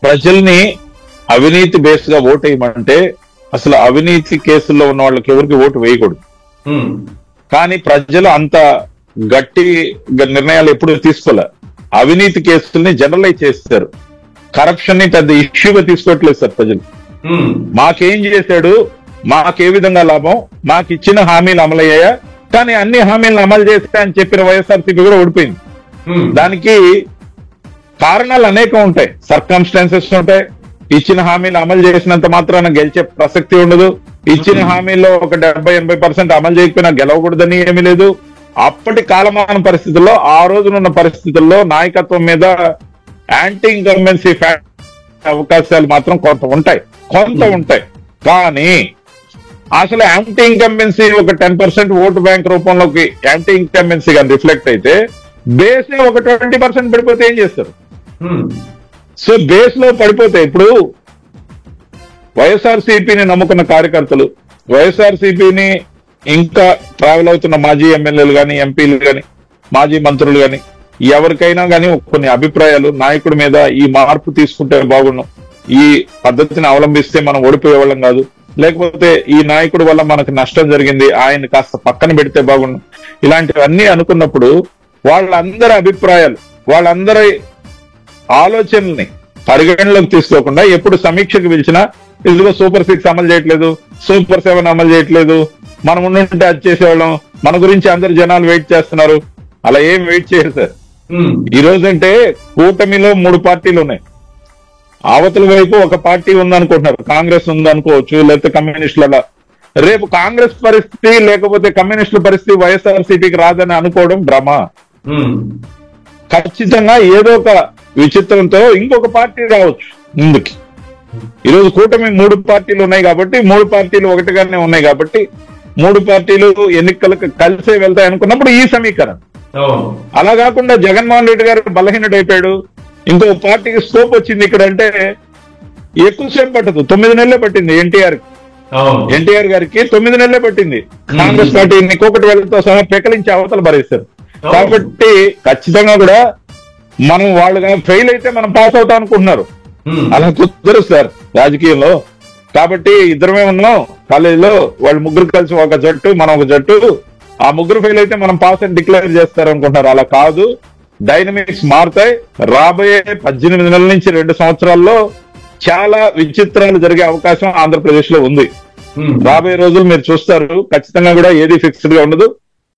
ప్రజల్ని అవినీతి బేస్ గా ఓటు వేయమంటే అసలు అవినీతి కేసుల్లో ఉన్న వాళ్ళకి ఎవరికి ఓటు వేయకూడదు. కానీ ప్రజలు అంత గట్టి నిర్ణయాలు ఎప్పుడు తీసుకోలే. అవినీతి కేసుల్ని జనరలైజ్ చేస్తారు, కరప్షన్ ని పెద్ద ఇష్యూగా తీసుకోవట్లేదు సార్ ప్రజలు. మాకేం చేశాడు, మాకే విధంగా లాభం, మాకు ఇచ్చిన హామీలు అమలయ్యాయా, కానీ అన్ని హామీలను అమలు చేస్తా అని చెప్పిన వైఎస్ఆర్సీపీ కూడా ఓడిపోయింది. దానికి కారణాలు అనేకం ఉంటాయి, సర్కమ్స్టాన్సెస్ ఉంటాయి. ఇచ్చిన హామీలు అమలు చేసినంత మాత్రాన గెలిచే ప్రసక్తి ఉండదు. ఇచ్చిన హామీల్లో ఒక 70-80% అమలు చేయకపోయినా గెలవకూడదని ఏమీ లేదు. అప్పటి కాలమాన పరిస్థితుల్లో, ఆ రోజునున్న పరిస్థితుల్లో నాయకత్వం మీద యాంటీ ఇన్కంబెన్సీ అవకాశాలు మాత్రం కొంత ఉంటాయి. కానీ అసలు యాంటీ ఇన్కంబెన్సీ ఒక 10% ఓటు బ్యాంక్ రూపంలోకి యాంటీ ఇన్కంబెన్సీ కానీ రిఫ్లెక్ట్ అయితే బేస్ ఒక 20% పడిపోతే ఏం చేస్తారు? సో బేస్ లో పడిపోతే ఇప్పుడు వైఎస్ఆర్సీపీని నమ్ముకున్న కార్యకర్తలు, వైఎస్ఆర్సీపీని ఇంకా ట్రావెల్ అవుతున్న మాజీ ఎమ్మెల్యేలు కానీ, ఎంపీలు కానీ, మాజీ మంత్రులు కానీ, ఎవరికైనా కానీ కొన్ని అభిప్రాయాలు నాయకుడి మీద ఈ మార్పు తీసుకుంటే బాగుండు, ఈ పద్ధతిని అవలంబిస్తే మనం ఓడిపోయేవాళ్ళం కాదు, లేకపోతే ఈ నాయకుడి వల్ల మనకు నష్టం జరిగింది, ఆయన కాస్త పక్కన పెడితే బాగుండు, ఇలాంటివన్నీ అనుకున్నప్పుడు వాళ్ళందరి అభిప్రాయాలు, వాళ్ళందరి ఆలోచనల్ని పరిగణలోకి తీసుకోకుండా ఎప్పుడు సమీక్షకు పిలిచినా ఇదిగో సూపర్ 6 అమలు చేయట్లేదు, సూపర్ 7 అమలు చేయట్లేదు, మనం ఉండుంటే అది చేసేవాళ్ళం, మన గురించి అందరు జనాలు వెయిట్ చేస్తున్నారు, అలా ఏం వెయిట్ చేయరు సార్. ఈ రోజంటే కూటమిలో 3 పార్టీలు ఉన్నాయి. అవతల వైపు ఒక పార్టీ ఉందనుకుంటున్నారు, కాంగ్రెస్ ఉందనుకోవచ్చు, లేకపోతే కమ్యూనిస్టుల. రేపు కాంగ్రెస్ పరిస్థితి లేకపోతే కమ్యూనిస్టుల పరిస్థితి వైఎస్ఆర్సీపీకి రాదని అనుకోవడం భ్రమ. ఖచ్చితంగా ఏదో ఒక విచిత్రంతో ఇంకొక పార్టీ రావచ్చు ముందుకి. ఈరోజు కూటమి 3 పార్టీలు ఉన్నాయి కాబట్టి, 3 పార్టీలు ఒకటిగానే ఉన్నాయి కాబట్టి, 3 పార్టీలు ఎన్నికలకు కలిసే వెళ్తాయి అనుకున్నప్పుడు ఈ సమీకరణ. అలా కాకుండా జగన్మోహన్ రెడ్డి గారు బలహీనుడైపోయాడు, ఇంకో పార్టీకి స్కోప్ వచ్చింది ఇక్కడ అంటే ఎక్కువసేపు పట్టదు. 9 నెలలే పట్టింది ఎన్టీఆర్ గారికి 9 నెలలే పట్టింది. కాంగ్రెస్ పార్టీ ఇంకొకటి వెళ్ళతో సహా పెకలించి అవతల భరిస్తారు. కాబట్టి ఖచ్చితంగా కూడా మనం వాళ్ళు ఫెయిల్ అయితే మనం పాస్ అవుతాం అనుకుంటున్నారు. అలా కుదరదు సార్ రాజకీయంలో. కాబట్టి ఇద్దరమే ఉన్నాం కాలేజీలో, వాళ్ళు 3 కలిసి ఒక జట్టు, మనం ఒక జట్టు. ఆ 3 ఫెయిల్ అయితే మనం పాస్ అని డిక్లేర్ చేస్తారు అనుకుంటున్నారు. అలా కాదు, డైనమిక్స్ మారుతాయి. రాబోయే 18 నెలల నుంచి 2 సంవత్సరాల్లో చాలా విచిత్రాలు జరిగే అవకాశం ఆంధ్రప్రదేశ్ లో ఉంది. రాబోయే రోజులు మీరు చూస్తారు. ఖచ్చితంగా కూడా ఏది ఫిక్స్డ్ గా ఉండదు.